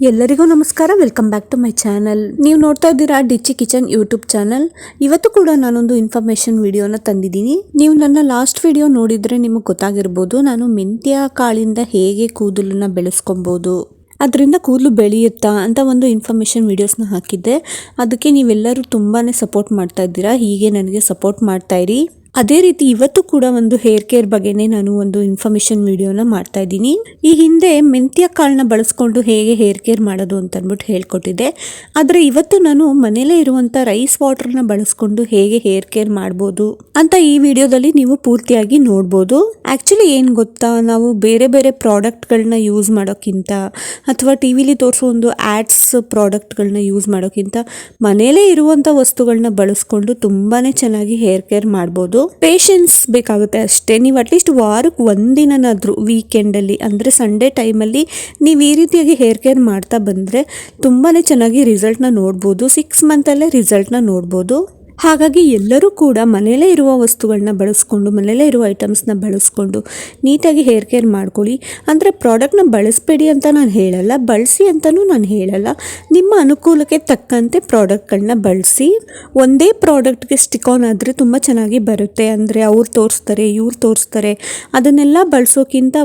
ಎಲ್ಲರಿಗೂ ನಮಸ್ಕಾರ. Welcome back to my channel. ನೀವು ನೋಡ್ತಾ ಇದ್ದೀರಾ ಡಿಚ್ಚಿ ಕಿಚನ್ ಯೂಟ್ಯೂಬ್ ಚಾನಲ್. ಇವತ್ತು ಕೂಡ ನಾನೊಂದು ಇನ್ಫಾರ್ಮೇಶನ್ ವಿಡಿಯೋನ ತಂದಿದ್ದೀನಿ. ನೀವು ನನ್ನ ಲಾಸ್ಟ್ ವಿಡಿಯೋ ನೋಡಿದ್ರೆ ನಿಮಗೆ ಗೊತ್ತಾಗಿರ್ಬೋದು, ನಾನು ಮೆಂತ್ಯ ಕಾಳಿಂದ ಹೇಗೆ ಕೂದಲನ್ನ ಬೆಳೆಸ್ಕೊಬೋದು, ಅದರಿಂದ ಕೂದಲು ಬೆಳೆಯುತ್ತಾ ಅಂತ ಒಂದು ಇನ್ಫಾರ್ಮೇಷನ್ ವೀಡಿಯೋಸ್ನ ಹಾಕಿದ್ದೆ. ಅದಕ್ಕೆ ನೀವೆಲ್ಲರೂ ತುಂಬಾ ಸಪೋರ್ಟ್ ಮಾಡ್ತಾ ಇದ್ದೀರಾ. ಹೀಗೆ ನನಗೆ ಸಪೋರ್ಟ್ ಮಾಡ್ತಾ ಇರಿ. ಅದೇ ರೀತಿ ಇವತ್ತು ಕೂಡ ಒಂದು ಹೇರ್ ಕೇರ್ ಬಗ್ಗೆನೇ ನಾನು ಒಂದು ಇನ್ಫಾರ್ಮೇಶನ್ ವಿಡಿಯೋನ ಮಾಡ್ತಾ ಇದ್ದೀನಿ. ಈ ಹಿಂದೆ ಮೆಂತ್ಯ ಕಾಳನ್ನ ಬಳಸ್ಕೊಂಡು ಹೇಗೆ ಹೇರ್ ಕೇರ್ ಮಾಡೋದು ಅಂತ ಅಂದ್ಬಿಟ್ಟು ಹೇಳ್ಕೊಟ್ಟಿದ್ದೆ. ಆದರೆ ಇವತ್ತು ನಾನು ಮನೇಲೇ ಇರುವಂಥ ರೈಸ್ ವಾಟರ್ನ ಬಳಸ್ಕೊಂಡು ಹೇಗೆ ಹೇರ್ ಕೇರ್ ಮಾಡ್ಬೋದು ಅಂತ ಈ ವಿಡಿಯೋದಲ್ಲಿ ನೀವು ಪೂರ್ತಿಯಾಗಿ ನೋಡ್ಬೋದು. ಆ್ಯಕ್ಚುಲಿ ಏನು ಗೊತ್ತಾ, ನಾವು ಬೇರೆ ಬೇರೆ ಪ್ರಾಡಕ್ಟ್ಗಳನ್ನ ಯೂಸ್ ಮಾಡೋಕ್ಕಿಂತ ಅಥವಾ ಟಿ ವಿಲಿ ತೋರಿಸೋ ಒಂದು ಆ್ಯಡ್ಸ್ ಪ್ರಾಡಕ್ಟ್ಗಳನ್ನ ಯೂಸ್ ಮಾಡೋಕ್ಕಿಂತ ಮನೇಲೇ ಇರುವಂಥ ವಸ್ತುಗಳನ್ನ ಬಳಸ್ಕೊಂಡು ತುಂಬಾ ಚೆನ್ನಾಗಿ ಹೇರ್ ಕೇರ್ ಮಾಡ್ಬೋದು. ಪೇಷನ್ಸ್ ಬೇಕಾಗುತ್ತೆ ಅಷ್ಟೇ. ನೀವು ಅಟ್ಲೀಸ್ಟ್ ವಾರಕ್ಕೆ ಒಂದಿನಾದ್ರೂ ವೀಕೆಂಡಲ್ಲಿ ಅಂದರೆ ಸಂಡೇ ಟೈಮಲ್ಲಿ ನೀವು ಈ ರೀತಿಯಾಗಿ ಹೇರ್ ಕೇರ್ ಮಾಡ್ತಾ ಬಂದರೆ ತುಂಬಾ ಚೆನ್ನಾಗಿ ರಿಸಲ್ಟ್ನ ನೋಡ್ಬೋದು. 6 ಮಂತಲ್ಲೇ ರಿಸಲ್ಟ್ನ ನೋಡ್ಬೋದು. ಹಾಗಾಗಿ ಎಲ್ಲರೂ ಕೂಡ ಮನೆಯಲ್ಲೇ ಇರುವ ವಸ್ತುಗಳನ್ನ ಬಳಸ್ಕೊಂಡು, ಮನೆಯಲ್ಲೇ ಇರುವ ಐಟಮ್ಸ್ನ ಬಳಸ್ಕೊಂಡು ನೀಟಾಗಿ ಹೇರ್ ಕೇರ್ ಮಾಡ್ಕೊಳ್ಳಿ. ಅಂದರೆ ಪ್ರಾಡಕ್ಟ್ನ ಬಳಸಬೇಡಿ ಅಂತ ನಾನು ಹೇಳಲ್ಲ, ಬಳಸಿ ಅಂತಲೂ ನಾನು ಹೇಳಲ್ಲ. ನಿಮ್ಮ ಅನುಕೂಲಕ್ಕೆ ತಕ್ಕಂತೆ ಪ್ರಾಡಕ್ಟ್ಗಳನ್ನ ಬಳಸಿ. ಒಂದೇ ಪ್ರಾಡಕ್ಟ್ಗೆ ಸ್ಟಿಕ್ ಆನ್ ಆದರೆ ತುಂಬ ಚೆನ್ನಾಗಿ ಬರುತ್ತೆ. ಅಂದರೆ ಅವ್ರು ತೋರಿಸ್ತಾರೆ, ಇವ್ರು ತೋರಿಸ್ತಾರೆ, ಅದನ್ನೆಲ್ಲ ಬಳಸೋಕ್ಕಿಂತ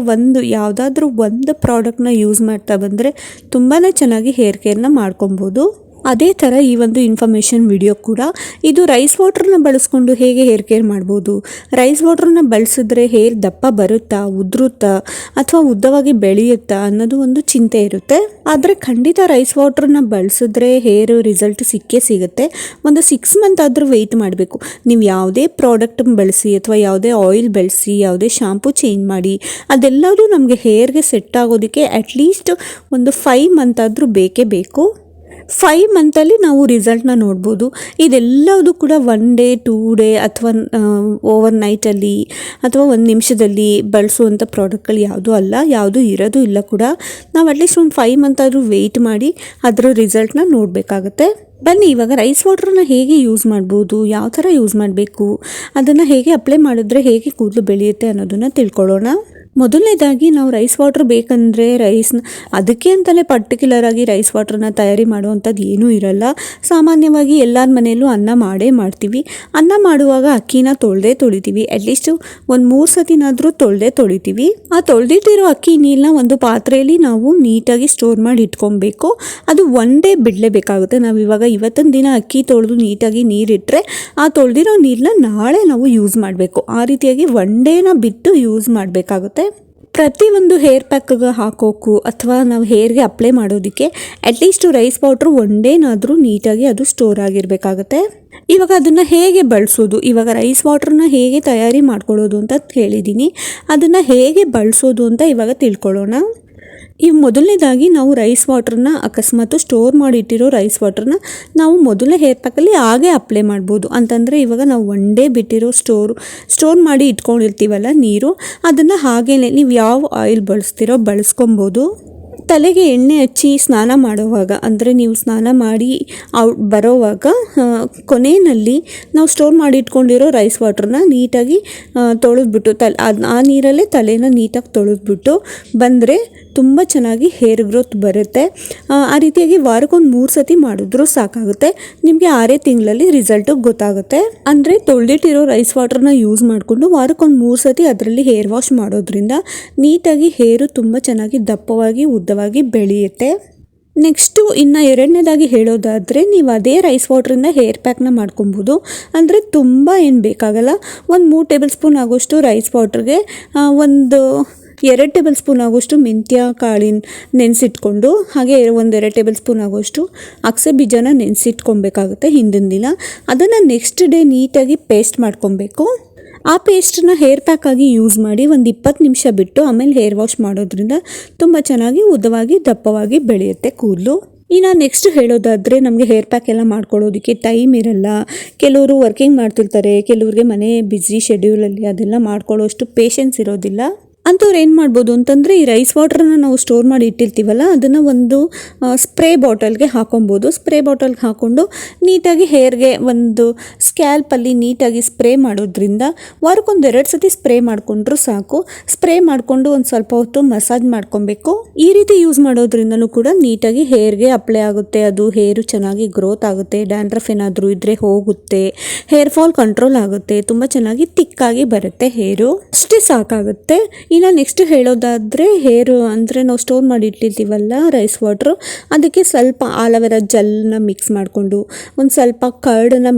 ಯಾವುದಾದ್ರೂ ಒಂದು ಪ್ರಾಡಕ್ಟ್ನ ಯೂಸ್ ಮಾಡ್ತಾ ಬಂದರೆ ತುಂಬಾ ಚೆನ್ನಾಗಿ ಹೇರ್ ಕೇರ್ನ ಮಾಡ್ಕೊಬೋದು. ಅದೇ ಥರ ಈ ಒಂದು ಇನ್ಫಾರ್ಮೇಷನ್ ವಿಡಿಯೋ ಕೂಡ. ಇದು ರೈಸ್ ವಾಟರ್ನ ಬಳಸ್ಕೊಂಡು ಹೇಗೆ ಹೇರ್ ಕೇರ್ ಮಾಡ್ಬೋದು, ರೈಸ್ ವಾಟರ್ನ ಬಳಸಿದ್ರೆ ಹೇರ್ ದಪ್ಪ ಬರುತ್ತಾ, ಉದುರುತ್ತಾ ಅಥವಾ ಉದ್ದವಾಗಿ ಬೆಳೆಯುತ್ತಾ ಅನ್ನೋದು ಒಂದು ಚಿಂತೆ ಇರುತ್ತೆ. ಆದರೆ ಖಂಡಿತ ರೈಸ್ ವಾಟರ್ನ ಬಳಸಿದ್ರೆ ಹೇರ್ ರಿಸಲ್ಟ್ ಸಿಕ್ಕೇ ಸಿಗುತ್ತೆ. ಒಂದು 6 ಮಂತ್ ಆದರೂ ವೆಯ್ಟ್ ಮಾಡಬೇಕು. ನೀವು ಯಾವುದೇ ಪ್ರಾಡಕ್ಟ್ ಬಳಸಿ ಅಥವಾ ಯಾವುದೇ ಆಯಿಲ್ ಬಳಸಿ, ಯಾವುದೇ ಶಾಂಪೂ ಚೇಂಜ್ ಮಾಡಿ, ಅದೆಲ್ಲವೂ ನಮಗೆ ಹೇರ್ಗೆ ಸೆಟ್ ಆಗೋದಕ್ಕೆ ಅಟ್ಲೀಸ್ಟ್ ಒಂದು 5 ಮಂತ್ ಆದರೂ ಬೇಕೇ ಬೇಕು. 5 ಮಂತಲ್ಲಿ ನಾವು ರಿಸಲ್ಟ್ನ ನೋಡ್ಬೋದು. ಇದೆಲ್ಲವೂ ಕೂಡ 1 ಡೇ 2 ಡೇ ಅಥವಾ ಓವರ್ ನೈಟಲ್ಲಿ ಅಥವಾ 1 ನಿಮಿಷದಲ್ಲಿ ಬಳಸುವಂಥ ಪ್ರಾಡಕ್ಟ್ಗಳು ಯಾವುದೂ ಅಲ್ಲ, ಯಾವುದೂ ಇರೋದು ಇಲ್ಲ ಕೂಡ. ನಾವು ಅಟ್ಲೀಸ್ಟ್ ಒಂದು 5 ಮಂತ್ ಆದರೂ ವೆಯ್ಟ್ ಮಾಡಿ ಅದರ ರಿಸಲ್ಟ್ನ ನೋಡಬೇಕಾಗತ್ತೆ. ಬನ್ನಿ ಇವಾಗ ರೈಸ್ ವಾಟರ್ನ ಹೇಗೆ ಯೂಸ್ ಮಾಡ್ಬೋದು, ಯಾವ ಥರ ಯೂಸ್ ಮಾಡಬೇಕು, ಅದನ್ನು ಹೇಗೆ ಅಪ್ಲೈ ಮಾಡಿದ್ರೆ ಹೇಗೆ ಕೂದಲು ಬೆಳೆಯುತ್ತೆ ಅನ್ನೋದನ್ನು ತಿಳ್ಕೊಳ್ಳೋಣ. ಮೊದಲನೇದಾಗಿ ನಾವು ರೈಸ್ ವಾಟರ್ ಬೇಕಂದರೆ ಅದಕ್ಕೆ ಅಂತಲೇ ಪರ್ಟಿಕ್ಯುಲರ್ ಆಗಿ ರೈಸ್ ವಾಟರ್ನ ತಯಾರಿ ಮಾಡುವಂಥದ್ದು ಏನೂ ಇರಲ್ಲ. ಸಾಮಾನ್ಯವಾಗಿ ಎಲ್ಲರ ಮನೆಯಲ್ಲೂ ಅನ್ನ ಮಾಡ್ತೀವಿ. ಅನ್ನ ಮಾಡುವಾಗ ಅಕ್ಕಿನ ತೊಳಿತೀವಿ. ಅಟ್ಲೀಸ್ಟ್ ಒಂದು 3 ಸತಿನಾದರೂ ತೊಳಿತೀವಿ. ಆ ತೊಳೆದಿಟ್ಟಿರೋ ಅಕ್ಕಿ ನೀರನ್ನ ಒಂದು ಪಾತ್ರೆಯಲ್ಲಿ ನಾವು ನೀಟಾಗಿ ಸ್ಟೋರ್ ಮಾಡಿ ಇಟ್ಕೊಬೇಕು. ಅದು 1 ಡೇ ಬಿಡಲೇಬೇಕಾಗುತ್ತೆ. ನಾವು ಇವತ್ತಿನ ದಿನ ಅಕ್ಕಿ ತೊಳೆದು ನೀಟಾಗಿ ನೀರಿಟ್ಟರೆ ಆ ತೊಳೆದಿರೋ ನೀರನ್ನ ನಾಳೆ ನಾವು ಯೂಸ್ ಮಾಡಬೇಕು. ಆ ರೀತಿಯಾಗಿ 1 ಡೇನ ಬಿಟ್ಟು ಯೂಸ್ ಮಾಡಬೇಕಾಗುತ್ತೆ. ಪ್ರತಿಯೊಂದು ಹೇರ್ ಪ್ಯಾಕ್ಗೆ ಹಾಕೋಕು ಅಥವಾ ನಾವು ಹೇರ್ಗೆ ಅಪ್ಲೈ ಮಾಡೋದಕ್ಕೆ ಅಟ್ಲೀಸ್ಟ್ ರೈಸ್ ವಾಟರ್ 1 ಡೇನಾದರೂ ನೀಟಾಗಿ ಅದು ಸ್ಟೋರ್ ಆಗಿರಬೇಕಾಗತ್ತೆ. ಇವಾಗ ಅದನ್ನು ಹೇಗೆ ಬಳಸೋದು, ಇವಾಗ ರೈಸ್ ವಾಟರ್ನ ಹೇಗೆ ತಯಾರಿ ಮಾಡ್ಕೊಳ್ಳೋದು ಅಂತ ಹೇಳಿದ್ದೀನಿ. ಅದನ್ನು ಹೇಗೆ ಬಳಸೋದು ಅಂತ ಇವಾಗ ತಿಳ್ಕೊಳ್ಳೋಣ. ಮೊದಲನೇದಾಗಿ ನಾವು ರೈಸ್ ವಾಟರ್ನ ಅಕಸ್ಮಾತ್ ಸ್ಟೋರ್ ಮಾಡಿ ಇಟ್ಟಿರೋ ರೈಸ್ ವಾಟರ್ನ ನಾವು ಮೊದಲನೇ ಹೇರ್ ಪ್ಯಾಕಲ್ಲಿ ಹಾಗೆ ಅಪ್ಲೈ ಮಾಡ್ಬೋದು. ಅಂತಂದರೆ ಇವಾಗ ನಾವು 1 ಡೇ ಬಿಟ್ಟಿರೋ ಸ್ಟೋರ್ ಮಾಡಿ ಇಟ್ಕೊಂಡಿರ್ತೀವಲ್ಲ ನೀರು, ಅದನ್ನು ಹಾಗೇ ನೀವು ಯಾವ ಆಯಿಲ್ ಬಳಸ್ಕೊಬೋದು. ತಲೆಗೆ ಎಣ್ಣೆ ಹಚ್ಚಿ ಸ್ನಾನ ಮಾಡುವಾಗ, ಅಂದರೆ ನೀವು ಸ್ನಾನ ಮಾಡಿ ಬರೋವಾಗ ಕೊನೆಯಲ್ಲಿ ನಾವು ಸ್ಟೋರ್ ಮಾಡಿ ಇಟ್ಕೊಂಡಿರೋ ರೈಸ್ ವಾಟರ್ನ ನೀಟಾಗಿ ತೊಳೆದ್ಬಿಟ್ಟು ಆ ನೀರಲ್ಲೇ ತಲೆನ ನೀಟಾಗಿ ತೊಳೆದ್ಬಿಟ್ಟು ಬಂದರೆ ತುಂಬ ಚೆನ್ನಾಗಿ ಹೇರ್ ಗ್ರೋತ್ ಬರುತ್ತೆ. ಆ ರೀತಿಯಾಗಿ ವಾರಕ್ಕೊಂದು 3 ಸತಿ ಮಾಡಿದ್ರೂ ಸಾಕಾಗುತ್ತೆ. ನಿಮಗೆ 6 ತಿಂಗಳಲ್ಲಿ ರಿಸಲ್ಟು ಗೊತ್ತಾಗುತ್ತೆ. ಅಂದರೆ ತೊಳೆದಿಟ್ಟಿರೋ ರೈಸ್ ವಾಟರ್ನ ಯೂಸ್ ಮಾಡಿಕೊಂಡು ವಾರಕ್ಕೊಂದು 3 ಸತಿ ಅದರಲ್ಲಿ ಹೇರ್ ವಾಶ್ ಮಾಡೋದ್ರಿಂದ ನೀಟಾಗಿ ಹೇರು ತುಂಬ ಚೆನ್ನಾಗಿ ದಪ್ಪವಾಗಿ ಉದ್ದವಾಗಿ ಬೆಳೆಯುತ್ತೆ. ನೆಕ್ಸ್ಟು ಇನ್ನು 2ನೇದಾಗಿ ಹೇಳೋದಾದರೆ, ನೀವು ಅದೇ ರೈಸ್ ವಾಟ್ರಿಂದ ಹೇರ್ ಪ್ಯಾಕ್ನ ಮಾಡ್ಕೊಬೋದು. ಅಂದರೆ ತುಂಬ ಏನು ಬೇಕಾಗಲ್ಲ. ಒಂದು 3 ಟೇಬಲ್ ಸ್ಪೂನ್ ಆಗೋಷ್ಟು ರೈಸ್ ವಾಟ್ರಿಗೆ ಒಂದು 2 ಟೇಬಲ್ ಸ್ಪೂನ್ ಆಗೋಷ್ಟು ಮೆಂತ್ಯ ಕಾಳಿನ ನೆನೆಸಿಟ್ಕೊಂಡು, ಹಾಗೆ 1-2 ಟೇಬಲ್ ಸ್ಪೂನ್ ಆಗೋಷ್ಟು ಅಗಸೆ ಬೀಜನ ನೆನೆಸಿಟ್ಕೊಬೇಕಾಗುತ್ತೆ ಹಿಂದಿನ ದಿನ. ಅದನ್ನು ನೆಕ್ಸ್ಟ್ ಡೇ ನೀಟಾಗಿ ಪೇಸ್ಟ್ ಮಾಡ್ಕೊಬೇಕು. ಆ ಪೇಸ್ಟನ್ನ ಹೇರ್ ಪ್ಯಾಕ್ ಆಗಿ ಯೂಸ್ ಮಾಡಿ ಒಂದು 20 ನಿಮಿಷ ಬಿಟ್ಟು ಆಮೇಲೆ ಹೇರ್ ವಾಶ್ ಮಾಡೋದ್ರಿಂದ ತುಂಬ ಚೆನ್ನಾಗಿ ಉದ್ದವಾಗಿ ದಪ್ಪವಾಗಿ ಬೆಳೆಯುತ್ತೆ ಕೂದಲು. ಇನ್ನು ನೆಕ್ಸ್ಟ್ ಹೇಳೋದಾದರೆ, ನಮಗೆ ಹೇರ್ ಪ್ಯಾಕ್ ಎಲ್ಲ ಮಾಡ್ಕೊಳ್ಳೋದಕ್ಕೆ ಟೈಮ್ ಇರಲ್ಲ. ಕೆಲವರು ವರ್ಕಿಂಗ್ ಮಾಡ್ತಿರ್ತಾರೆ, ಕೆಲವ್ರಿಗೆ ಮನೆ ಬ್ಯುಸಿ ಶೆಡ್ಯೂಲಲ್ಲಿ ಅದೆಲ್ಲ ಮಾಡ್ಕೊಳ್ಳೋಷ್ಟು ಪೇಷನ್ಸ್ ಇರೋದಿಲ್ಲ. ಅಂಥವ್ರು ಏನು ಮಾಡ್ಬೋದು ಅಂತಂದರೆ ಈ ರೈಸ್ ವಾಟರ್ನ ನಾವು ಸ್ಟೋರ್ ಮಾಡಿ ಇಟ್ಟಿರ್ತೀವಲ್ಲ ಅದನ್ನು ಒಂದು ಸ್ಪ್ರೇ ಬಾಟಲ್ಗೆ ಹಾಕೊಬೋದು. ಸ್ಪ್ರೇ ಬಾಟಲ್ಗೆ ಹಾಕ್ಕೊಂಡು ನೀಟಾಗಿ ಹೇರ್ಗೆ ಒಂದು ಸ್ಕ್ಯಾಲ್ಪಲ್ಲಿ ನೀಟಾಗಿ ಸ್ಪ್ರೇ ಮಾಡೋದ್ರಿಂದ ವಾರಕ್ಕೊಂದು 2 ಸತಿ ಸ್ಪ್ರೇ ಮಾಡಿಕೊಂಡ್ರೂ ಸಾಕು. ಸ್ಪ್ರೇ ಮಾಡಿಕೊಂಡು ಒಂದು ಸ್ವಲ್ಪ ಹೊತ್ತು ಮಸಾಜ್ ಮಾಡ್ಕೊಬೇಕು. ಈ ರೀತಿ ಯೂಸ್ ಮಾಡೋದ್ರಿಂದನೂ ಕೂಡ ನೀಟಾಗಿ ಹೇರ್ಗೆ ಅಪ್ಲೈ ಆಗುತ್ತೆ. ಅದು ಹೇರು ಚೆನ್ನಾಗಿ ಗ್ರೋತ್ ಆಗುತ್ತೆ. ಡ್ಯಾಂಡ್ರಫ್ ಏನಾದರೂ ಇದ್ದರೆ ಹೋಗುತ್ತೆ. ಹೇರ್ ಫಾಲ್ ಕಂಟ್ರೋಲ್ ಆಗುತ್ತೆ. ತುಂಬ ಚೆನ್ನಾಗಿ ತಿಕ್ಕಾಗಿ ಬರುತ್ತೆ ಹೇರು. ಅಷ್ಟೇ ಸಾಕಾಗುತ್ತೆ. ಇನ್ನು ನೆಕ್ಸ್ಟ್ ಹೇಳೋದಾದರೆ ಹೇರು ಅಂದರೆ ನಾವು ಸ್ಟೋರ್ ಮಾಡಿ ಇಟ್ಟಿರ್ತೀವಲ್ಲ ರೈಸ್ ವಾಟ್ರು, ಅದಕ್ಕೆ ಸ್ವಲ್ಪ ಆಲೋವೆರಾ ಜೆಲ್ನ ಮಿಕ್ಸ್ ಮಾಡಿಕೊಂಡು ಒಂದು ಸ್ವಲ್ಪ ಕರ್ಡನ್ನು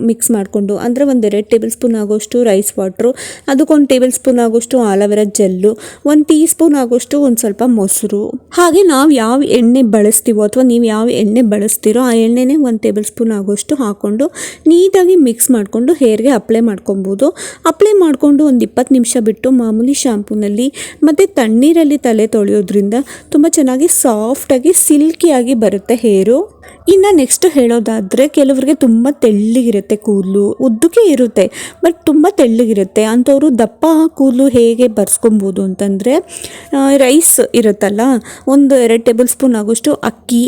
ಮಿಕ್ಸ್ ಮಾಡಿಕೊಂಡು ಅಂದರೆ ಒಂದು 2 ಟೇಬಲ್ ಸ್ಪೂನ್ ಆಗೋಷ್ಟು ರೈಸ್ ವಾಟ್ರು, ಅದಕ್ಕೊಂದು ಟೇಬಲ್ ಸ್ಪೂನ್ ಆಗೋಷ್ಟು ಆಲೋವೆರಾ ಜೆಲ್ಲು, 1 ಟೀ ಸ್ಪೂನ್ ಆಗೋಷ್ಟು ಒಂದು ಸ್ವಲ್ಪ ಮೊಸರು, ಹಾಗೆ ನಾವು ಯಾವ ಎಣ್ಣೆ ಬಳಸ್ತೀವೋ ಅಥವಾ ನೀವು ಯಾವ ಎಣ್ಣೆ ಬಳಸ್ತೀರೋ ಆ ಎಣ್ಣೆನೇ 1 ಟೇಬಲ್ ಸ್ಪೂನ್ ಆಗೋಷ್ಟು ಹಾಕ್ಕೊಂಡು ನೀಟಾಗಿ ಮಿಕ್ಸ್ ಮಾಡಿಕೊಂಡು ಹೇರ್ಗೆ ಅಪ್ಲೈ ಮಾಡ್ಕೊಬೋದು. ಅಪ್ಲೈ ಮಾಡಿಕೊಂಡು ಒಂದು 20 ನಿಮಿಷ ಬಿಟ್ಟು ಮಾಮೂಲಿ ಶಾಂಪೂನಲ್ಲಿ ಮತ್ತು ತಣ್ಣೀರಲ್ಲಿ ತಲೆ ತೊಳೆಯೋದ್ರಿಂದ ತುಂಬ ಚೆನ್ನಾಗಿ ಸಾಫ್ಟಾಗಿ ಸಿಲ್ಕಿಯಾಗಿ ಬರುತ್ತೆ ಹೇರು. ಇನ್ನು ನೆಕ್ಸ್ಟ್ ಹೇಳೋದಾದರೆ ಕೆಲವರಿಗೆ ತುಂಬ ತೆಳ್ಳಗಿರುತ್ತೆ ಕೂದಲು, ಉದ್ದಕ್ಕೆ ಇರುತ್ತೆ ಬಟ್ ತುಂಬ ತೆಳ್ಳಗಿರುತ್ತೆ. ಅಂಥವರು ದಪ್ಪ ಕೂದಲು ಹೇಗೆ ಬರ್ಸ್ಕೊಬೋದು ಅಂತಂದರೆ ರೈಸ್ ಇರುತ್ತಲ್ಲ, ಒಂದು 2 ಟೇಬಲ್ ಸ್ಪೂನ್ ಆಗೋಷ್ಟು ಅಕ್ಕಿ,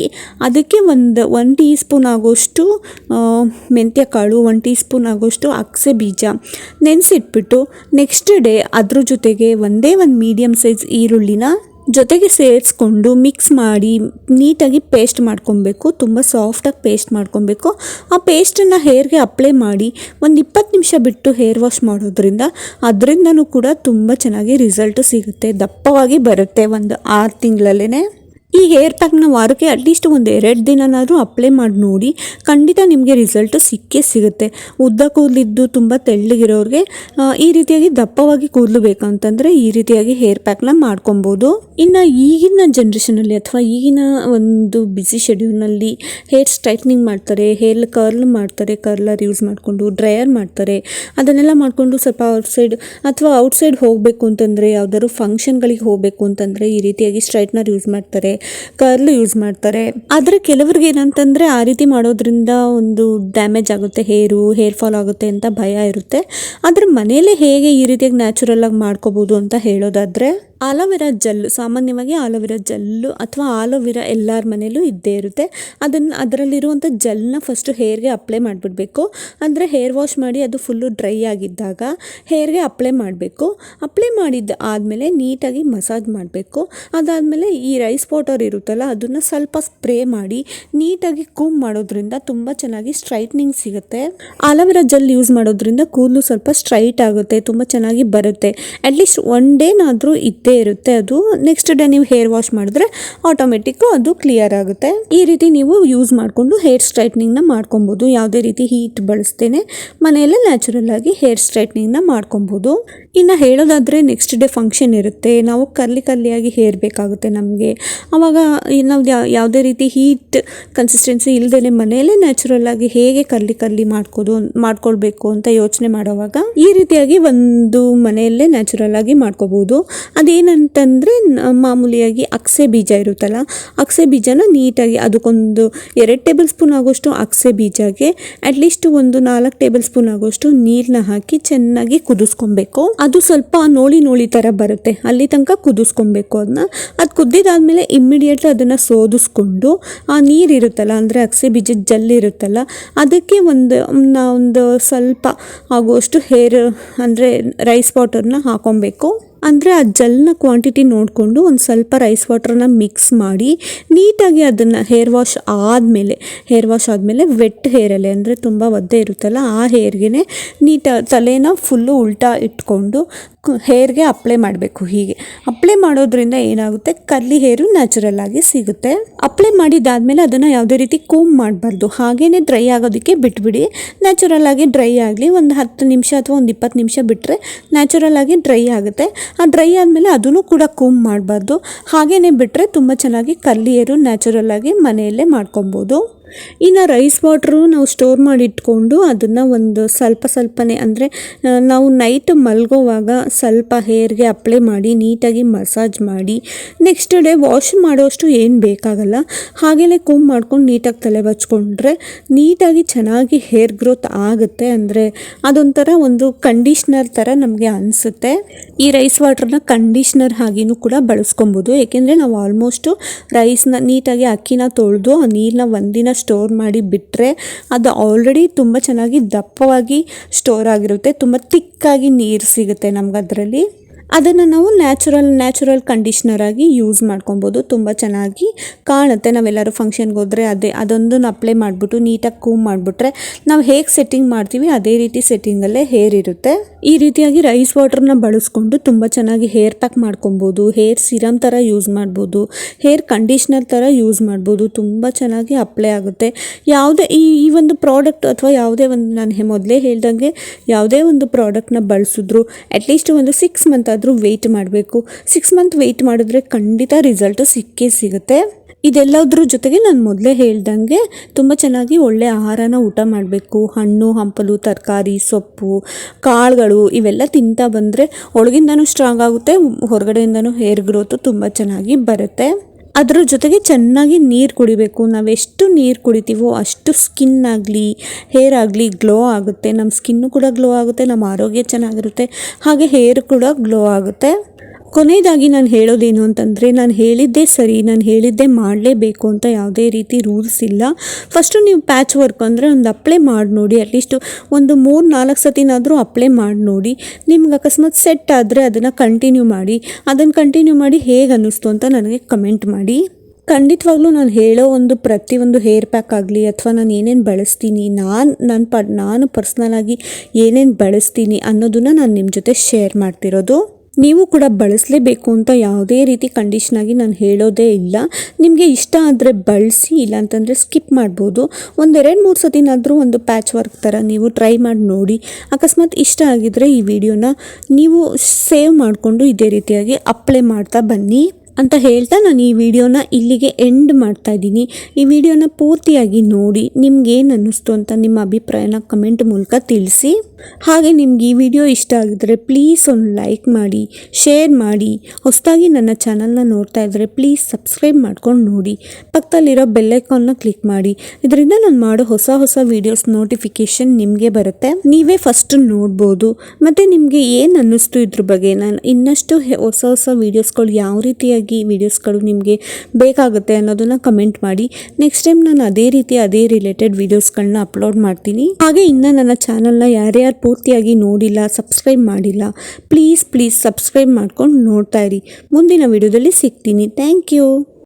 ಅದಕ್ಕೆ ಒಂದು ಟೀ ಸ್ಪೂನ್ ಆಗೋಷ್ಟು ಮೆಂತ್ಯ ಕಾಳು, 1 ಟೀ ಸ್ಪೂನ್ ಆಗೋಷ್ಟು ಅಗಸೆ ಬೀಜ ನೆನೆಸಿಟ್ಬಿಟ್ಟು ನೆಕ್ಸ್ಟ್ ಡೇ ಅದ್ರ ಜೊತೆಗೆ ಒಂದೇ ಒಂದು ಮೀಡಿಯಮ್ ಸೈಜ್ ಈರುಳ್ಳಿನ ಜೊತೆಗೆ ಸೇರಿಸ್ಕೊಂಡು ಮಿಕ್ಸ್ ಮಾಡಿ ನೀಟಾಗಿ ಪೇಸ್ಟ್ ಮಾಡ್ಕೊಬೇಕು. ತುಂಬ ಸಾಫ್ಟಾಗಿ ಪೇಸ್ಟ್ ಮಾಡ್ಕೊಬೇಕು. ಆ ಪೇಸ್ಟನ್ನು ಹೇರ್ಗೆ ಅಪ್ಲೈ ಮಾಡಿ ಒಂದು 20 ನಿಮಿಷ ಬಿಟ್ಟು ಹೇರ್ ವಾಶ್ ಮಾಡೋದ್ರಿಂದ ಅದರಿಂದನೂ ಕೂಡ ತುಂಬ ಚೆನ್ನಾಗಿ ರಿಸಲ್ಟು ಸಿಗುತ್ತೆ. ದಪ್ಪವಾಗಿ ಬರುತ್ತೆ ಒಂದು 6 ತಿಂಗಳಲ್ಲೇ. ಈ ಹೇರ್ ಪ್ಯಾಕ್ನ ವಾರಕ್ಕೆ ಅಟ್ಲೀಸ್ಟ್ ಒಂದು 2 ದಿನನಾದರೂ ಅಪ್ಲೈ ಮಾಡಿ ನೋಡಿ, ಖಂಡಿತ ನಿಮಗೆ ರಿಸಲ್ಟು ಸಿಕ್ಕೇ ಸಿಗುತ್ತೆ. ಉದ್ದ ಕೂದಲಿದ್ದು ತುಂಬ ತೆಳ್ಳಗಿರೋರಿಗೆ ಈ ರೀತಿಯಾಗಿ ದಪ್ಪವಾಗಿ ಕೂದಲು ಬೇಕಂತಂದರೆ ಈ ರೀತಿಯಾಗಿ ಹೇರ್ ಪ್ಯಾಕ್ನ ಮಾಡ್ಕೊಬೋದು. ಇನ್ನು ಈಗಿನ ಜನ್ರೇಷನಲ್ಲಿ ಅಥವಾ ಈಗಿನ ಒಂದು ಬ್ಯುಸಿ ಶೆಡ್ಯೂಲ್ನಲ್ಲಿ ಹೇರ್ ಸ್ಟ್ರೈಟ್ನಿಂಗ್ ಮಾಡ್ತಾರೆ, ಹೇರ್ ಕರ್ಲ್ ಮಾಡ್ತಾರೆ, ಕರ್ಲರ್ ಯೂಸ್ ಮಾಡಿಕೊಂಡು ಡ್ರೈಯರ್ ಮಾಡ್ತಾರೆ. ಅದನ್ನೆಲ್ಲ ಮಾಡಿಕೊಂಡು ಸ್ವಲ್ಪ ಔಟ್ಸೈಡ್ ಹೋಗಬೇಕು ಅಂತಂದರೆ, ಯಾವುದಾದ್ರು ಫಂಕ್ಷನ್ಗಳಿಗೆ ಹೋಗಬೇಕು ಅಂತಂದರೆ ಈ ರೀತಿಯಾಗಿ ಸ್ಟ್ರೈಟ್ನರ್ ಯೂಸ್ ಮಾಡ್ತಾರೆ, ಕರ್ಲ್ ಯೂಸ್ ಮಾಡ್ತಾರೆ. ಆದರೆ ಕೆಲವ್ರಿಗೆ ಏನಂತಂದರೆ ಆ ರೀತಿ ಮಾಡೋದ್ರಿಂದ ಒಂದು ಡ್ಯಾಮೇಜ್ ಆಗುತ್ತೆ, ಹೇರ್ ಫಾಲ್ ಆಗುತ್ತೆ ಅಂತ ಭಯ ಇರುತ್ತೆ. ಆದರೆ ಮನೇಲೆ ಹೇಗೆ ಈ ರೀತಿಯಾಗಿ ನ್ಯಾಚುರಲ್ ಆಗಿ ಮಾಡ್ಕೋಬೋದು ಅಂತ ಹೇಳೋದಾದರೆ ಆಲೋವೆರಾ ಜೆಲ್ಲು, ಸಾಮಾನ್ಯವಾಗಿ ಆಲೋವೆರಾ ಜೆಲ್ಲು ಅಥವಾ ಆಲೋವೆರಾ ಎಲ್ಲರ ಮನೇಲೂ ಇದ್ದೇ ಇರುತ್ತೆ. ಅದರಲ್ಲಿರುವಂಥ ಜೆಲ್ನ ಫಸ್ಟು ಹೇರ್ಗೆ ಅಪ್ಲೈ ಮಾಡಿಬಿಡ್ಬೇಕು. ಅಂದರೆ ಹೇರ್ ವಾಶ್ ಮಾಡಿ ಅದು ಫುಲ್ಲು ಡ್ರೈ ಆಗಿದ್ದಾಗ ಹೇರ್ಗೆ ಅಪ್ಲೈ ಮಾಡಬೇಕು. ಅಪ್ಲೈ ಮಾಡಿದ್ದು ಆದಮೇಲೆ ನೀಟಾಗಿ ಮಸಾಜ್ ಮಾಡಬೇಕು. ಅದಾದಮೇಲೆ ಈ ರೈಸ್ ವಾಟರ್ ಇರುತ್ತಲ್ಲ ಅದನ್ನು ಸ್ವಲ್ಪ ಸ್ಪ್ರೇ ಮಾಡಿ ನೀಟಾಗಿ ಕೂಮ್ ಮಾಡೋದ್ರಿಂದ ತುಂಬ ಚೆನ್ನಾಗಿ ಸ್ಟ್ರೈಟ್ನಿಂಗ್ ಸಿಗುತ್ತೆ. ಆಲೋವೆರಾ ಜೆಲ್ ಯೂಸ್ ಮಾಡೋದ್ರಿಂದ ಕೂದಲು ಸ್ವಲ್ಪ ಸ್ಟ್ರೈಟ್ ಆಗುತ್ತೆ, ತುಂಬ ಚೆನ್ನಾಗಿ ಬರುತ್ತೆ. ಅಟ್ಲೀಸ್ಟ್ 1 ಡೇನಾದರೂ ಇರುತ್ತೆ. ಅದು ನೆಕ್ಸ್ಟ್ ಡೇ ನೀವು ಹೇರ್ ವಾಶ್ ಮಾಡಿದ್ರೆ ಆಟೋಮೆಟಿಕ್ಕು ಅದು ಕ್ಲಿಯರ್ ಆಗುತ್ತೆ. ಈ ರೀತಿ ನೀವು ಯೂಸ್ ಮಾಡಿಕೊಂಡು ಹೇರ್ ಸ್ಟ್ರೈಟ್ನಿಂಗ್ನ ಮಾಡ್ಕೊಬೋದು. ಯಾವುದೇ ರೀತಿ ಹೀಟ್ ಬಳಸ್ತೇನೆ ಮನೆಯಲ್ಲೇ ನ್ಯಾಚುರಲ್ ಆಗಿ ಹೇರ್ ಸ್ಟ್ರೈಟ್ನಿಂಗ್ನ ಮಾಡ್ಕೊಬೋದು. ಇನ್ನು ಹೇಳೋದಾದರೆ ನೆಕ್ಸ್ಟ್ ಡೇ ಫಂಕ್ಷನ್ ಇರುತ್ತೆ, ನಾವು ಕರ್ಲಿಯಾಗಿ ಹೇರ್ ಬೇಕಾಗುತ್ತೆ ನಮಗೆ. ಆವಾಗ ನಾವು ಯಾವುದೇ ರೀತಿ ಹೀಟ್ ಕನ್ಸಿಸ್ಟೆನ್ಸಿ ಇಲ್ಲದೇ ಮನೆಯಲ್ಲೇ ನ್ಯಾಚುರಲ್ ಆಗಿ ಹೇಗೆ ಕರ್ಲಿ ಮಾಡ್ಕೊಳ್ಬೇಕು ಅಂತ ಯೋಚನೆ ಮಾಡೋವಾಗ ಈ ರೀತಿಯಾಗಿ ಒಂದು ಮನೆಯಲ್ಲೇ ನ್ಯಾಚುರಲ್ ಆಗಿ ಮಾಡ್ಕೋಬೋದು. ಅದೇನಂತಂದರೆ ಮಾಮೂಲಿಯಾಗಿ ಅಗಸೆ ಬೀಜ ಇರುತ್ತಲ್ಲ, ಅಗಸೆ ಬೀಜನ ನೀಟಾಗಿ ಅದಕ್ಕೊಂದು 2 ಟೇಬಲ್ ಸ್ಪೂನ್ ಆಗೋಷ್ಟು ಅಗಸೆ ಬೀಜಗೆ ಅಟ್ಲೀಸ್ಟ್ ಒಂದು 4 ಟೇಬಲ್ ಸ್ಪೂನ್ ಆಗೋಷ್ಟು ನೀರನ್ನ ಹಾಕಿ ಚೆನ್ನಾಗಿ ಕುದಿಸ್ಕೊಬೇಕು. ಅದು ಸ್ವಲ್ಪ ನೋಳಿ ಥರ ಬರುತ್ತೆ, ಅಲ್ಲಿ ತನಕ ಕುದಿಸ್ಕೊಬೇಕು. ಅದು ಕುದ್ದಿದಾದ್ಮೇಲೆ ಇಮ್ಮಿಡಿಯೇಟ್ಲಿ ಅದನ್ನು ಸೋದಿಸ್ಕೊಂಡು ಆ ನೀರು ಇರುತ್ತಲ್ಲ, ಅಂದರೆ ಅಗಸೆ ಬೀಜದ ಜೆಲ್ ಇರುತ್ತಲ್ಲ, ಅದಕ್ಕೆ ಒಂದು ಸ್ವಲ್ಪ ಆಗುವಷ್ಟು ಅಂದರೆ ರೈಸ್ ವಾಟರ್ನ ಹಾಕೊಬೇಕು. ಅಂದರೆ ಆ ಜೆಲ್ನ ಕ್ವಾಂಟಿಟಿ ನೋಡಿಕೊಂಡು ಒಂದು ಸ್ವಲ್ಪ ರೈಸ್ ವಾಟರ್ನ ಮಿಕ್ಸ್ ಮಾಡಿ ನೀಟಾಗಿ ಅದನ್ನು ಹೇರ್ ವಾಶ್ ಆದಮೇಲೆ ವೆಟ್ ಹೇರಲ್ಲಿ ಅಂದರೆ ತುಂಬ ಒದ್ದೆ ಇರುತ್ತಲ್ಲ ಆ ಹೇರ್ಗೆ ತಲೆನ ಫುಲ್ಲು ಉಲ್ಟಾ ಇಟ್ಕೊಂಡು ಹೇರ್ಗೆ ಅಪ್ಲೈ ಮಾಡಬೇಕು. ಹೀಗೆ ಅಪ್ಲೈ ಮಾಡೋದ್ರಿಂದ ಏನಾಗುತ್ತೆ, ಕರ್ಲಿ ಹೇರು ನ್ಯಾಚುರಲ್ ಆಗಿ ಸಿಗುತ್ತೆ. ಅಪ್ಲೈ ಮಾಡಿದ್ದಾದಮೇಲೆ ಅದನ್ನು ಯಾವುದೇ ರೀತಿ ಕೂಮ್ ಮಾಡಬಾರ್ದು, ಹಾಗೇ ಡ್ರೈ ಆಗೋದಕ್ಕೆ ಬಿಟ್ಬಿಡಿ. ನ್ಯಾಚುರಲ್ ಆಗಿ ಡ್ರೈ ಆಗಲಿ, ಒಂದು 10 ನಿಮಿಷ ಅಥವಾ ಒಂದು 20 ನಿಮಿಷ ಬಿಟ್ಟರೆ ನ್ಯಾಚುರಲ್ ಆಗಿ ಡ್ರೈ ಆಗುತ್ತೆ. ಆ ಡ್ರೈ ಆದಮೇಲೆ ಅದನ್ನು ಕೂಡ ಕೂಮ್ ಮಾಡಬಾರ್ದು, ಹಾಗೇ ಬಿಟ್ಟರೆ ತುಂಬ ಚೆನ್ನಾಗಿ ಕರ್ಲಿ ಹೇರು ನ್ಯಾಚುರಲ್ ಆಗಿ ಮನೆಯಲ್ಲೇ ಮಾಡ್ಕೊಬೋದು. ಇನ್ನು ರೈಸ್ ವಾಟ್ರು ನಾವು ಸ್ಟೋರ್ ಮಾಡಿ ಇಟ್ಕೊಂಡು ಅದನ್ನು ಒಂದು ಸ್ವಲ್ಪನೇ ಅಂದರೆ ನಾವು ನೈಟ್ ಮಲ್ಗೋವಾಗ ಸ್ವಲ್ಪ ಹೇರ್ಗೆ ಅಪ್ಲೈ ಮಾಡಿ ನೀಟಾಗಿ ಮಸಾಜ್ ಮಾಡಿ ನೆಕ್ಸ್ಟ್ ಡೇ ವಾಶ್ ಮಾಡೋಷ್ಟು ಏನು ಬೇಕಾಗಲ್ಲ, ಹಾಗೆಯೇ ಕೂಮ್ ಮಾಡ್ಕೊಂಡು ನೀಟಾಗಿ ತಲೆ ಬಚ್ಕೊಂಡ್ರೆ ನೀಟಾಗಿ ಚೆನ್ನಾಗಿ ಹೇರ್ ಗ್ರೋತ್ ಆಗುತ್ತೆ. ಅಂದರೆ ಅದೊಂಥರ ಒಂದು ಕಂಡೀಷ್ನರ್ ಥರ ನಮಗೆ ಅನಿಸುತ್ತೆ. ಈ ರೈಸ್ ವಾಟ್ರನ್ನ ಕಂಡೀಷ್ನರ್ ಆಗಿನೂ ಕೂಡ ಬಳಸ್ಕೊಬೋದು. ಏಕೆಂದರೆ ನಾವು ಆಲ್ಮೋಸ್ಟು ರೈಸ್ನ ನೀಟಾಗಿ ಅಕ್ಕಿನ ತೊಳೆದು ಆ ನೀರನ್ನ ಒಂದಿನ ಸ್ಟೋರ್ ಮಾಡಿ ಬಿಟ್ಟರೆ ಅದು ಆಲ್ರೆಡಿ ತುಂಬ ಚೆನ್ನಾಗಿ ದಪ್ಪವಾಗಿ ಸ್ಟೋರ್ ಆಗಿರುತ್ತೆ, ತುಂಬ ತಿಕ್ಕಾಗಿ ನೀರು ಸಿಗುತ್ತೆ ನಮ್ಗೆ ಅದರಲ್ಲಿ. ಅದನ್ನು ನಾವು ನ್ಯಾಚುರಲ್ ಕಂಡೀಷ್ನರ್ ಆಗಿ ಯೂಸ್ ಮಾಡ್ಕೊಬೋದು. ತುಂಬ ಚೆನ್ನಾಗಿ ಕಾಣುತ್ತೆ. ನಾವೆಲ್ಲರೂ ಫಂಕ್ಷನ್ಗೆ ಹೋದರೆ ಅದೊಂದನ್ನು ಅಪ್ಲೈ ಮಾಡಿಬಿಟ್ಟು ನೀಟಾಗಿ ಕೂಮ್ ಮಾಡಿಬಿಟ್ರೆ ನಾವು ಹೇಗೆ ಸೆಟ್ಟಿಂಗ್ ಮಾಡ್ತೀವಿ ಅದೇ ರೀತಿ ಸೆಟ್ಟಿಂಗಲ್ಲೇ ಹೇರ್ ಇರುತ್ತೆ. ಈ ರೀತಿಯಾಗಿ ರೈಸ್ ವಾಟರ್ನ ಬಳಸ್ಕೊಂಡು ತುಂಬ ಚೆನ್ನಾಗಿ ಹೇರ್ ಪ್ಯಾಕ್ ಮಾಡ್ಕೊಬೋದು, ಹೇರ್ ಸಿರಮ್ ಥರ ಯೂಸ್ ಮಾಡ್ಬೋದು, ಹೇರ್ ಕಂಡೀಷ್ನರ್ ಥರ ಯೂಸ್ ಮಾಡ್ಬೋದು. ತುಂಬ ಚೆನ್ನಾಗಿ ಅಪ್ಲೈ ಆಗುತ್ತೆ. ಯಾವುದೇ ಈ ಒಂದು ಪ್ರಾಡಕ್ಟ್ ಅಥವಾ ಯಾವುದೇ ಒಂದು ನಾನು ಮೊದಲೇ ಹೇಳ್ದಂಗೆ ಯಾವುದೇ ಒಂದು ಪ್ರಾಡಕ್ಟ್ನ ಬಳಸಿದ್ರು ಅಟ್ಲೀಸ್ಟ್ ಒಂದು 6 ಮಂತ್ ಆದರೂ ವೆಯ್ಟ್ ಮಾಡಬೇಕು. 6 ಮಂತ್ ವೆಯ್ಟ್ ಮಾಡಿದ್ರೆ ಖಂಡಿತ ರಿಸಲ್ಟು ಸಿಗುತ್ತೆ. ಇದೆಲ್ಲದ್ರ ಜೊತೆಗೆ ನಾನು ಮೊದಲೇ ಹೇಳ್ದಂಗೆ ತುಂಬ ಚೆನ್ನಾಗಿ ಒಳ್ಳೆ ಆಹಾರನ ಊಟ ಮಾಡಬೇಕು. ಹಣ್ಣು ಹಂಪಲು, ತರಕಾರಿ, ಸೊಪ್ಪು, ಕಾಳುಗಳು ಇವೆಲ್ಲ ತಿಂತಾ ಬಂದರೆ ಒಳಗಿಂದನೂ ಸ್ಟ್ರಾಂಗ್ ಆಗುತ್ತೆ, ಹೊರಗಡೆಯಿಂದನೂ ಹೇರ್ ಗ್ರೋತು ತುಂಬ ಚೆನ್ನಾಗಿ ಬರುತ್ತೆ. ಅದ್ರ ಜೊತೆಗೆ ಚೆನ್ನಾಗಿ ನೀರು ಕುಡಿಬೇಕು. ನಾವೆಷ್ಟು ನೀರು ಕುಡಿತೀವೋ ಅಷ್ಟು ಸ್ಕಿನ್ ಆಗಲಿ ಹೇರ್ ಆಗಲಿ ಗ್ಲೋ ಆಗುತ್ತೆ. ನಮ್ಮ ಸ್ಕಿನ್ನು ಕೂಡ ಗ್ಲೋ ಆಗುತ್ತೆ, ನಮ್ಮ ಆರೋಗ್ಯ ಚೆನ್ನಾಗಿರುತ್ತೆ, ಹಾಗೆ ಹೇರ್ ಕೂಡ ಗ್ಲೋ ಆಗುತ್ತೆ. ಕೊನೆಯದಾಗಿ ನಾನು ಹೇಳೋದೇನು ಅಂತಂದರೆ, ನಾನು ಹೇಳಿದ್ದೇ ಸರಿ, ನಾನು ಹೇಳಿದ್ದೇ ಮಾಡಲೇಬೇಕು ಅಂತ ಯಾವುದೇ ರೀತಿ ರೂಲ್ಸ್ ಇಲ್ಲ. ಫಸ್ಟು ನೀವು ಪ್ಯಾಚ್ ವರ್ಕ್ ಅಂದರೆ ಒಂದು ಅಪ್ಲೈ ಮಾಡಿ ನೋಡಿ, ಅಟ್ಲೀಸ್ಟು ಒಂದು 3-4 ಸತಿನಾದರೂ ಅಪ್ಲೈ ಮಾಡಿ ನೋಡಿ. ನಿಮ್ಗೆ ಅಕಸ್ಮಾತ್ ಸೆಟ್ ಆದರೆ ಅದನ್ನು ಕಂಟಿನ್ಯೂ ಮಾಡಿ ಹೇಗೆ ಅನ್ನಿಸ್ತು ಅಂತ ನನಗೆ ಕಮೆಂಟ್ ಮಾಡಿ. ಖಂಡಿತವಾಗ್ಲೂ ನಾನು ಹೇಳೋ ಪ್ರತಿಯೊಂದು ಹೇರ್ ಪ್ಯಾಕ್ ಆಗಲಿ ಅಥವಾ ನಾನು ಏನೇನು ಬಳಸ್ತೀನಿ, ನಾನು ಪರ್ಸ್ನಲಾಗಿ ಏನೇನು ಬಳಸ್ತೀನಿ ಅನ್ನೋದನ್ನು ನಾನು ನಿಮ್ಮ ಜೊತೆ ಶೇರ್ ಮಾಡ್ತಿರೋದು. ನೀವು ಕೂಡ ಬಳಸಲೇಬೇಕು ಅಂತ ಯಾವುದೇ ರೀತಿ ಕಂಡೀಷನಾಗಿ ನಾನು ಹೇಳೋದೇ ಇಲ್ಲ. ನಿಮಗೆ ಇಷ್ಟ ಆದರೆ ಬಳಸಿ, ಇಲ್ಲಾಂತಂದರೆ ಸ್ಕಿಪ್ ಮಾಡ್ಬೋದು. 1-2-3 ಸತಿನಾದರೂ ಒಂದು ಪ್ಯಾಚ್ ವರ್ಕ್ ಥರ ನೀವು ಟ್ರೈ ಮಾಡಿ ನೋಡಿ. ಅಕಸ್ಮಾತ್ ಇಷ್ಟ ಆಗಿದ್ದರೆ ಈ ವಿಡಿಯೋನ ನೀವು ಸೇವ್ ಮಾಡಿಕೊಂಡು ಇದೇ ರೀತಿಯಾಗಿ ಅಪ್ಲೈ ಮಾಡ್ತಾ ಬನ್ನಿ ಅಂತ ಹೇಳ್ತಾ ನಾನು ಈ ವಿಡಿಯೋನ ಇಲ್ಲಿಗೆ ಎಂಡ್ ಮಾಡ್ತಾ ಇದ್ದೀನಿ. ಈ ವಿಡಿಯೋನ ಪೂರ್ತಿಯಾಗಿ ನೋಡಿ ನಿಮ್ಗೇನು ಅನ್ನಿಸ್ತು ಅಂತ ನಿಮ್ಮ ಅಭಿಪ್ರಾಯನ ಕಮೆಂಟ್ ಮೂಲಕ ತಿಳಿಸಿ. ಹಾಗೆ ನಿಮ್ಗೆ ಈ ವಿಡಿಯೋ ಇಷ್ಟ ಆಗಿದ್ರೆ ಪ್ಲೀಸ್ ಒಂದು ಲೈಕ್ ಮಾಡಿ, ಶೇರ್ ಮಾಡಿ. ಹೊಸದಾಗಿ ನನ್ನ ಚಾನಲ್ನ ನೋಡ್ತಾ ಇದ್ದರೆ ಪ್ಲೀಸ್ ಸಬ್ಸ್ಕ್ರೈಬ್ ಮಾಡ್ಕೊಂಡು ನೋಡಿ. ಪಕ್ಕದಲ್ಲಿರೋ ಬೆಲ್ಲೈಕಾನ್ನ ಕ್ಲಿಕ್ ಮಾಡಿ. ಇದರಿಂದ ನಾನು ಮಾಡೋ ಹೊಸ ವೀಡಿಯೋಸ್ ನೋಟಿಫಿಕೇಷನ್ ನಿಮಗೆ ಬರುತ್ತೆ, ನೀವೇ ಫಸ್ಟ್ ನೋಡ್ಬೋದು. ಮತ್ತು ನಿಮಗೆ ಏನು ಅನ್ನಿಸ್ತು ಇದ್ರ ಬಗ್ಗೆ, ನಾನು ಇನ್ನಷ್ಟು ಹೊಸ ವೀಡಿಯೋಸ್ಗಳು ಯಾವ ರೀತಿಯಾಗಿ ವೀಡಿಯೋಸ್ಗಳು ನಿಮಗೆ ಬೇಕಾಗುತ್ತೆ ಅನ್ನೋದನ್ನ ಕಮೆಂಟ್ ಮಾಡಿ. ನೆಕ್ಸ್ಟ್ ಟೈಮ್ ನಾನು ಅದೇ ರಿಲೇಟೆಡ್ ವೀಡಿಯೋಸ್ಗಳನ್ನ ಅಪ್ಲೋಡ್ ಮಾಡ್ತೀನಿ. ಹಾಗೆ ಇನ್ನು ನನ್ನ ಚಾನಲ್ನ ಯಾರ್ಯಾರು ಪೂರ್ತಿಯಾಗಿ ನೋಡಿಲ್ಲ, ಸಬ್ಸ್ಕ್ರೈಬ್ ಮಾಡಿಲ್ಲ, ಪ್ಲೀಸ್ ಸಬ್ಸ್ಕ್ರೈಬ್ ಮಾಡ್ಕೊಂಡು ನೋಡ್ತಾ ಇರಿ. ಮುಂದಿನ ವಿಡಿಯೋದಲ್ಲಿ ಸಿಗ್ತೀನಿ. Thank you.